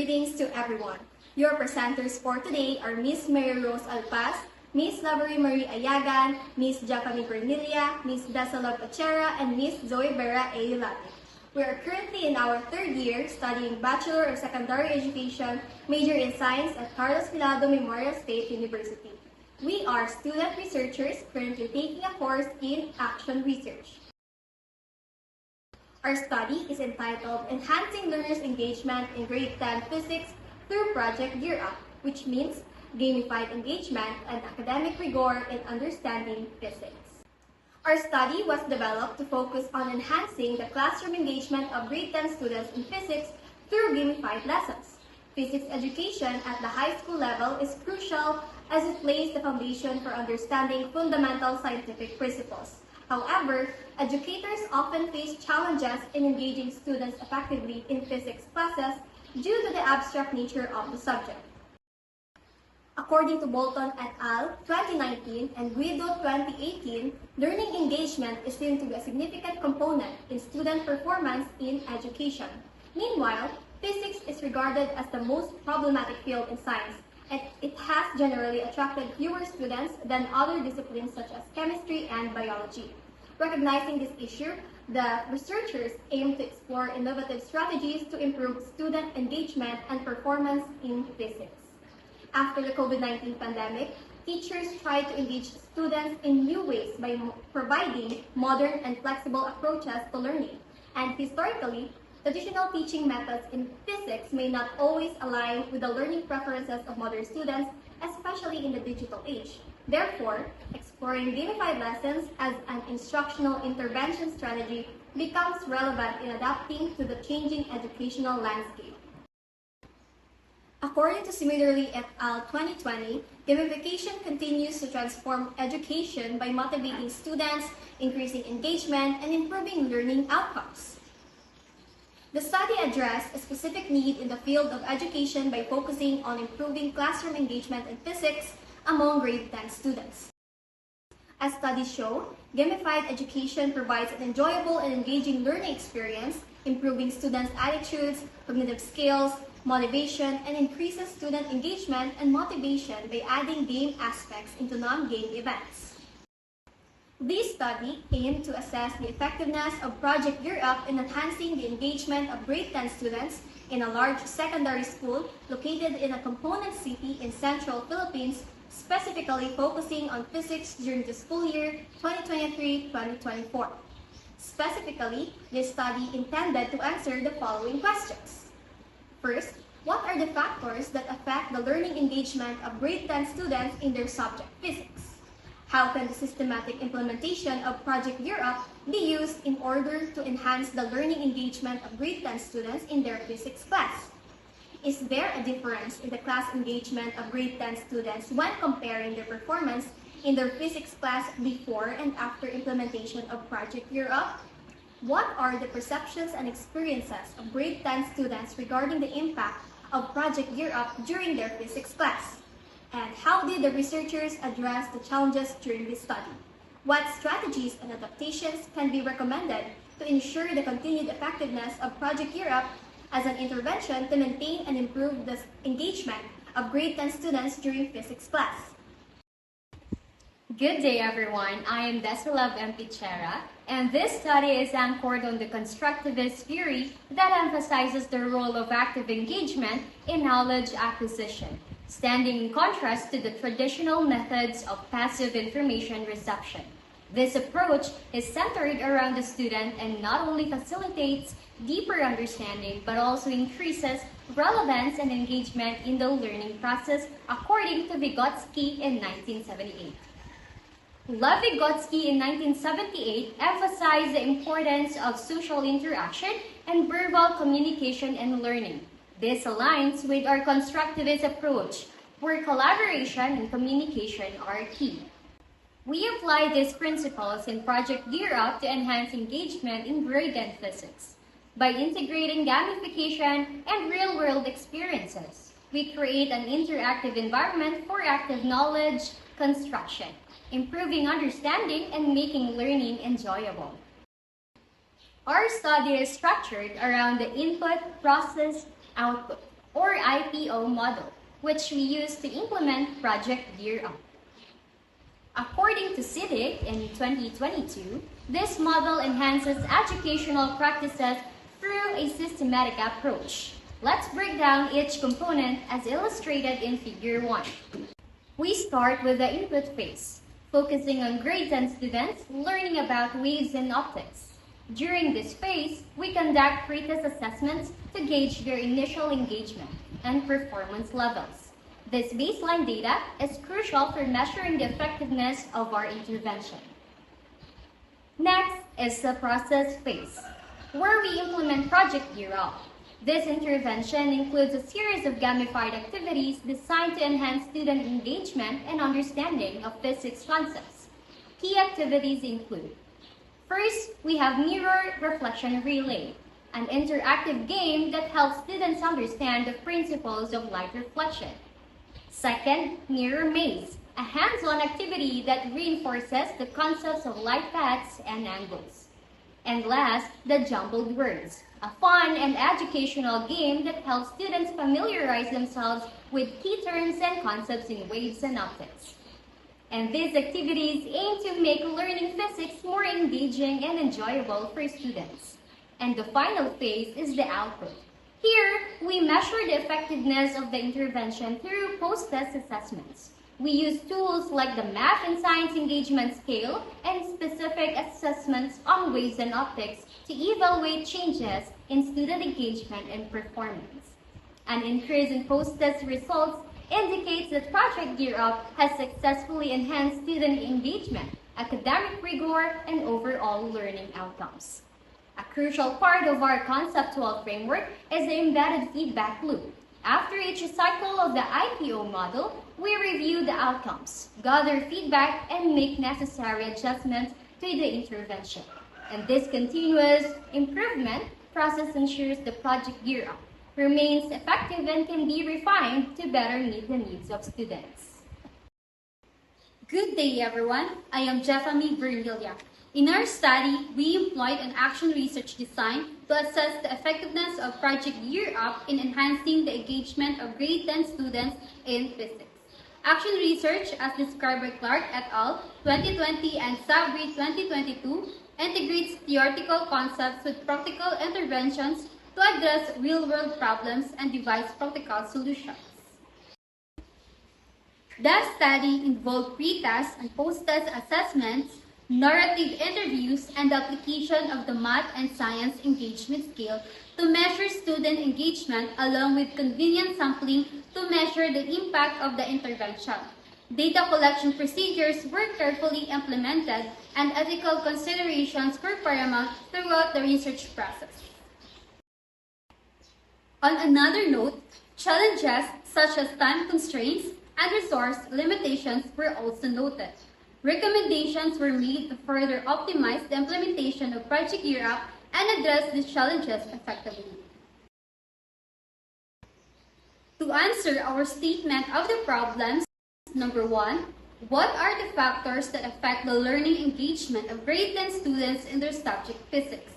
greetings to everyone. Your presenters for today are Miss Mary Rose Alpaz, Miss Lavery Marie Ayagan, Miss Jacqueline Cornelia, Miss Desalor Pachera, and Miss Zoe Vera Ayulati. We are currently in our third year studying Bachelor of Secondary Education, major in Science at Carlos Filado Memorial State University. We are student researchers currently taking a course in Action Research. Our study is entitled Enhancing Learners' Engagement in Grade 10 Physics through Project Gear Up, which means gamified engagement and academic rigor in understanding physics. Our study was developed to focus on enhancing the classroom engagement of grade 10 students in physics through gamified lessons. Physics education at the high school level is crucial as it lays the foundation for understanding fundamental scientific principles. However, educators often face challenges in engaging students effectively in physics classes due to the abstract nature of the subject. According to Bolton et al. 2019 and Guido 2018, learning engagement is seen to be a significant component in student performance in education. Meanwhile, physics is regarded as the most problematic field in science, and it has generally attracted fewer students than other disciplines such as chemistry and biology. Recognizing this issue, the researchers aim to explore innovative strategies to improve student engagement and performance in physics. After the COVID-19 pandemic, teachers tried to engage students in new ways by providing modern and flexible approaches to learning. And historically, traditional teaching methods in physics may not always align with the learning preferences of modern students, especially in the digital age. Therefore, exploring gamified lessons as an instructional intervention strategy becomes relevant in adapting to the changing educational landscape. According to Similarly et al. 2020, gamification continues to transform education by motivating students, increasing engagement, and improving learning outcomes. The study addressed a specific need in the field of education by focusing on improving classroom engagement in physics among grade 10 students. As studies show, gamified education provides an enjoyable and engaging learning experience, improving students' attitudes, cognitive skills, motivation, and increases student engagement and motivation by adding game aspects into non-game events. This study aimed to assess the effectiveness of Project Gear Up in enhancing the engagement of grade 10 students in a large secondary school located in a component city in central Philippines, specifically focusing on physics during the school year 2023-2024. Specifically, this study intended to answer the following questions. First, what are the factors that affect the learning engagement of grade 10 students in their subject physics? How can the systematic implementation of Project Gear Up be used in order to enhance the learning engagement of grade 10 students in their physics class? Is there a difference in the class engagement of grade 10 students when comparing their performance in their physics class before and after implementation of Project Gear Up? What are the perceptions and experiences of grade 10 students regarding the impact of Project Gear Up during their physics class? And how did the researchers address the challenges during this study? What strategies and adaptations can be recommended to ensure the continued effectiveness of Project Gear Up as an intervention to maintain and improve the engagement of grade 10 students during physics class? Good day, everyone. I am Desalor Pachera, and this study is anchored on the constructivist theory that emphasizes the role of active engagement in knowledge acquisition, standing in contrast to the traditional methods of passive information reception. This approach is centered around the student and not only facilitates deeper understanding, but also increases relevance and engagement in the learning process, according to Vygotsky in 1978. Lev Vygotsky in 1978 emphasized the importance of social interaction and verbal communication in learning. This aligns with our constructivist approach, where collaboration and communication are key. We apply these principles in Project Gear Up to enhance engagement in grade 10 physics. By integrating gamification and real-world experiences, we create an interactive environment for active knowledge construction, improving understanding and making learning enjoyable. Our study is structured around the input, process, output. or IPO model, which we use to implement Project Gear Up. According to CITIC in 2022, this model enhances educational practices through a systematic approach. Let's break down each component as illustrated in Figure 1. We start with the input phase, focusing on grade 10 students learning about waves and optics. During this phase, we conduct pretest assessments to gauge their initial engagement and performance levels. This baseline data is crucial for measuring the effectiveness of our intervention. Next is the process phase, where we implement Project Gear Up. This intervention includes a series of gamified activities designed to enhance student engagement and understanding of physics concepts. Key activities include: first, we have Mirror Reflection Relay, an interactive game that helps students understand the principles of light reflection. Second, Mirror Maze, a hands-on activity that reinforces the concepts of light paths and angles. And last, the Jumbled Words, a fun and educational game that helps students familiarize themselves with key terms and concepts in waves and optics. And these activities aim to make learning physics more engaging and enjoyable for students. And the final phase is the output. Here, we measure the effectiveness of the intervention through post-test assessments. We use tools like the Math and Science Engagement Scale and specific assessments on waves and optics to evaluate changes in student engagement and performance. An increase in post-test results indicates that Project Gear Up has successfully enhanced student engagement, academic rigor, and overall learning outcomes. A crucial part of our conceptual framework is the embedded feedback loop. After each cycle of the IPO model, we review the outcomes, gather feedback, and make necessary adjustments to the intervention. And this continuous improvement process ensures the Project Gear Up remains effective and can be refined to better meet the needs of students. Good day, everyone. I am Jeffamy Bernilla. In our study, we employed an action research design to assess the effectiveness of Project Gear Up in enhancing the engagement of grade 10 students in physics. Action research, as described by Clark et al. 2020 and Sabri 2022, integrates theoretical concepts with practical interventions to address real-world problems and devise practical solutions. The study involved pre-test and post-test assessments, narrative interviews, and the application of the Math and Science Engagement Scale to measure student engagement along with convenient sampling to measure the impact of the intervention. Data collection procedures were carefully implemented and ethical considerations were paramount throughout the research process. On another note, challenges such as time constraints and resource limitations were also noted. Recommendations were made to further optimize the implementation of Project Gear Up and address these challenges effectively. To answer our statement of the problems, number 1, what are the factors that affect the learning engagement of grade 10 students in their subject physics?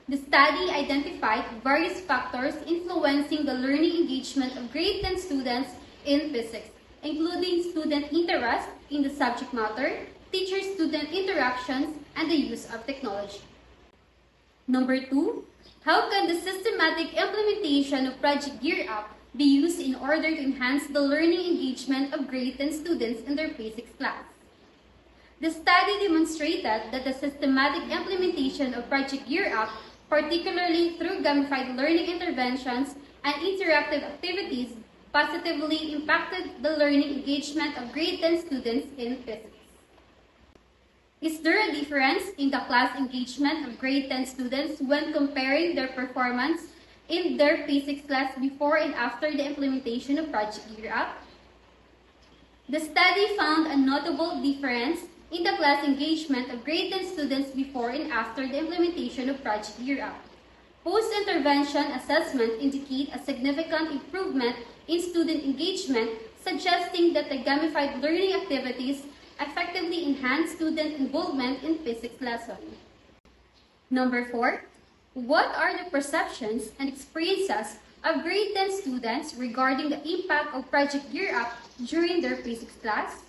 The study identified various factors influencing the learning engagement of grade 10 students in physics, including student interest in the subject matter, teacher-student interactions, and the use of technology. Number 2, how can the systematic implementation of Project Gear Up be used in order to enhance the learning engagement of grade 10 students in their physics class? The study demonstrated that the systematic implementation of Project Gear Up, particularly through gamified learning interventions and interactive activities, positively impacted the learning engagement of grade 10 students in physics. Is there a difference in the class engagement of grade 10 students when comparing their performance in their physics class before and after the implementation of Project Gear Up? The study found a notable difference in the class engagement of grade 10 students before and after the implementation of Project Gear Up. Post-intervention assessment indicate a significant improvement in student engagement, suggesting that the gamified learning activities effectively enhance student involvement in physics lessons. Number 4, what are the perceptions and experiences of grade 10 students regarding the impact of Project Gear Up during their physics class?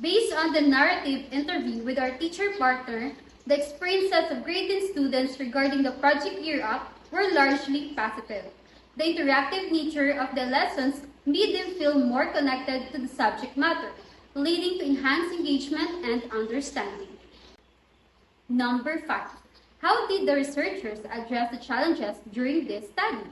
Based on the narrative interview with our teacher partner, the experiences of grade 10 students regarding the Project Gear Up were largely positive. The interactive nature of the lessons made them feel more connected to the subject matter, leading to enhanced engagement and understanding. Number 5. How did the researchers address the challenges during this study?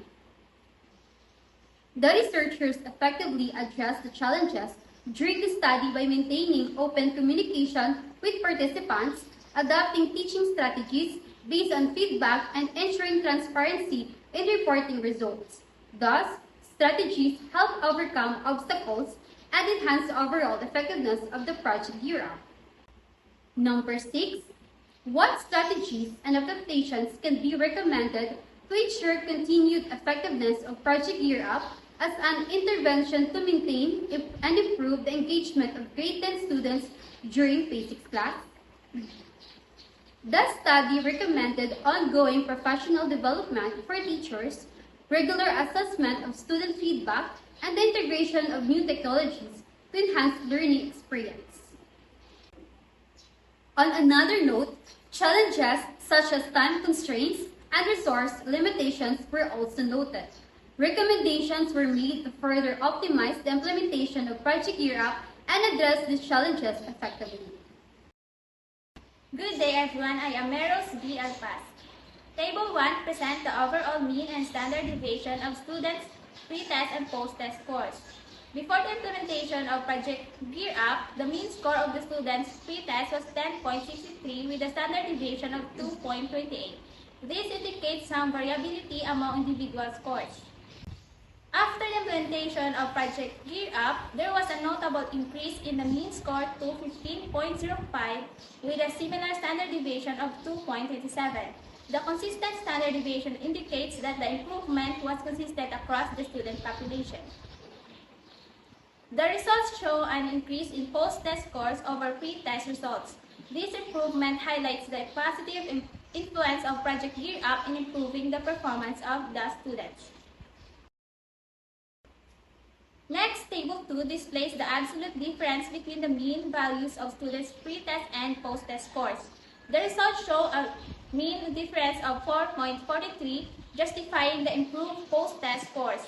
The researchers effectively addressed the challenges during the study by maintaining open communication with participants, adopting teaching strategies based on feedback, and ensuring transparency in reporting results. Thus, strategies help overcome obstacles and enhance the overall effectiveness of the Project Gear Up. Number 6. What strategies and adaptations can be recommended to ensure continued effectiveness of Project Gear Up as an intervention to maintain and improve the engagement of grade 10 students during physics class? The study recommended ongoing professional development for teachers, regular assessment of student feedback, and the integration of new technologies to enhance learning experience. On another note, challenges such as time constraints and resource limitations were also noted. Recommendations were made to further optimize the implementation of Project Gear Up and address these challenges effectively. Good day everyone, I am Meros B. Alpaz. Table 1 presents the overall mean and standard deviation of students' pre-test and post-test scores. Before the implementation of Project Gear Up, the mean score of the students' pre-test was 10.63 with a standard deviation of 2.28. This indicates some variability among individual scores. After the implementation of Project Gear Up, there was a notable increase in the mean score to 15.05 with a similar standard deviation of 2.27. The consistent standard deviation indicates that the improvement was consistent across the student population. The results show an increase in post-test scores over pre-test results. This improvement highlights the positive influence of Project Gear Up in improving the performance of the students. Next, Table 2 displays the absolute difference between the mean values of students' pre-test and post-test scores. The results show a mean difference of 4.43, justifying the improved post-test scores.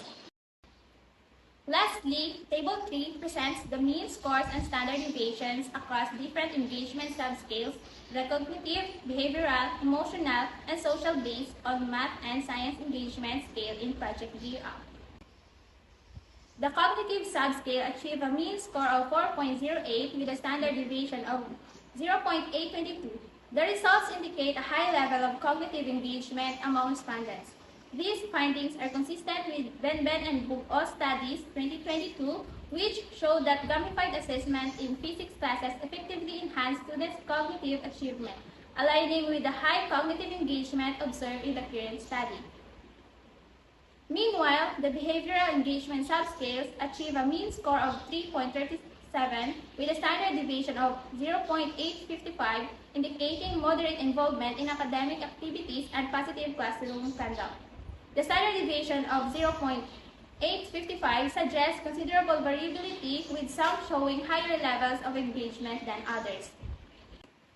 Lastly, Table 3 presents the mean scores and standard deviations across different engagement subscales, the cognitive, behavioral, emotional, and social based on math and science engagement scale in Project Gear Up. The cognitive subscale achieved a mean score of 4.08 with a standard deviation of 0.822. The results indicate a high level of cognitive engagement among respondents. These findings are consistent with Benben and Buo studies 2022, which showed that gamified assessment in physics classes effectively enhanced students' cognitive achievement, aligning with the high cognitive engagement observed in the current study. Meanwhile, the behavioral engagement subscales achieve a mean score of 3.37 with a standard deviation of 0.855, indicating moderate involvement in academic activities and positive classroom conduct. The standard deviation of 0.855 suggests considerable variability, with some showing higher levels of engagement than others.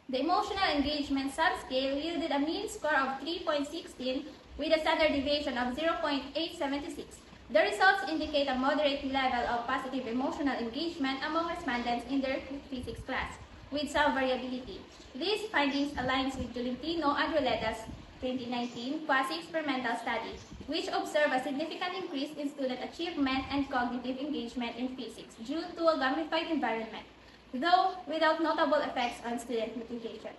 The emotional engagement subscale yielded a mean score of 3.16 with a standard deviation of 0.876. The results indicate a moderate level of positive emotional engagement among respondents in their physics class, with some variability. These findings align with Tolentino and Roleta's 2019 quasi-experimental study, which observed a significant increase in student achievement and cognitive engagement in physics due to a gamified environment, though without notable effects on student motivation.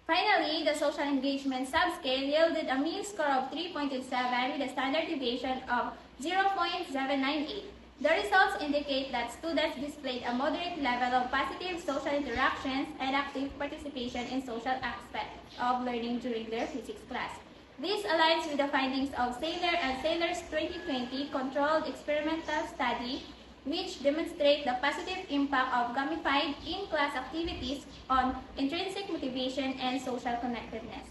Finally, the social engagement subscale yielded a mean score of 3.27 with a standard deviation of 0.798. The results indicate that students displayed a moderate level of positive social interactions and active participation in social aspects of learning during their physics class. This aligns with the findings of Saylor and Saylor's 2020 controlled experimental study, which demonstrate the positive impact of gamified in-class activities on intrinsic motivation and social connectedness.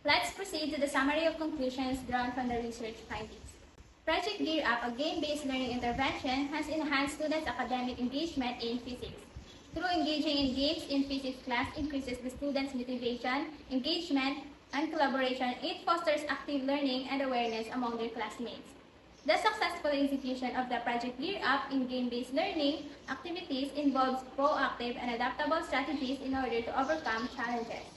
Let's proceed to the summary of conclusions drawn from the research findings. Project Gear Up, a game-based learning intervention, has enhanced students' academic engagement in physics. Through engaging in games in physics class increases the students' motivation, engagement, and collaboration. It fosters active learning and awareness among their classmates. The successful execution of the Project Gear Up in game-based learning activities involves proactive and adaptable strategies in order to overcome challenges.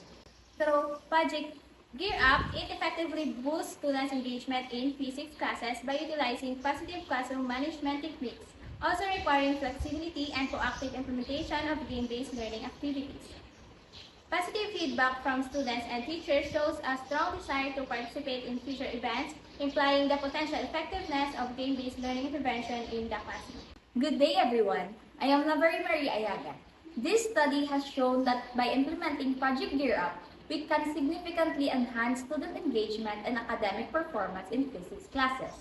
Through Project Gear Up, it effectively boosts students' engagement in physics classes by utilizing positive classroom management techniques, also requiring flexibility and proactive implementation of game-based learning activities. Positive feedback from students and teachers shows a strong desire to participate in future events, implying the potential effectiveness of game-based learning intervention in the classroom. Good day, everyone. I am Lavery Marie Ayaga. This study has shown that by implementing Project Gear Up, we can significantly enhance student engagement and academic performance in physics classes.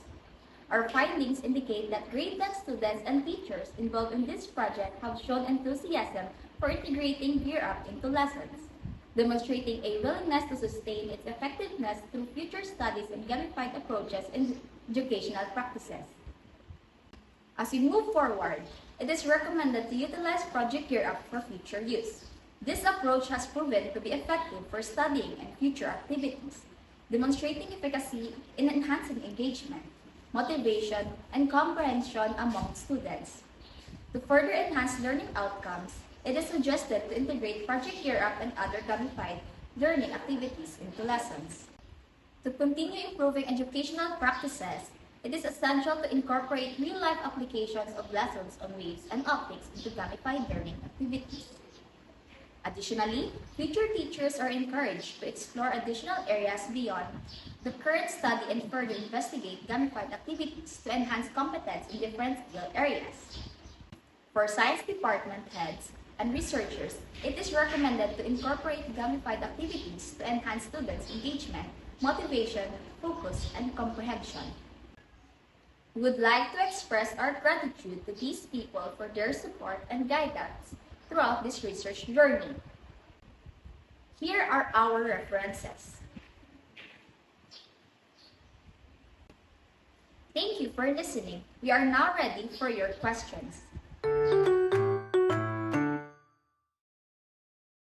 Our findings indicate that grade 10 students and teachers involved in this project have shown enthusiasm for integrating Gear Up into lessons, demonstrating a willingness to sustain its effectiveness through future studies and gamified approaches in educational practices. As we move forward, it is recommended to utilize Project Gear Up for future use. This approach has proven to be effective for studying and future activities, demonstrating efficacy in enhancing engagement, motivation, and comprehension among students. To further enhance learning outcomes, it is suggested to integrate Project Gear Up and other gamified learning activities into lessons. To continue improving educational practices, it is essential to incorporate real-life applications of lessons on waves and optics into gamified learning activities. Additionally, future teachers are encouraged to explore additional areas beyond the current study and further investigate gamified activities to enhance competence in different skill areas. For science department heads and researchers, it is recommended to incorporate gamified activities to enhance students' engagement, motivation, focus, and comprehension. We would like to express our gratitude to these people for their support and guidance throughout this research journey. Here are our references. Thank you for listening. We are now ready for your questions.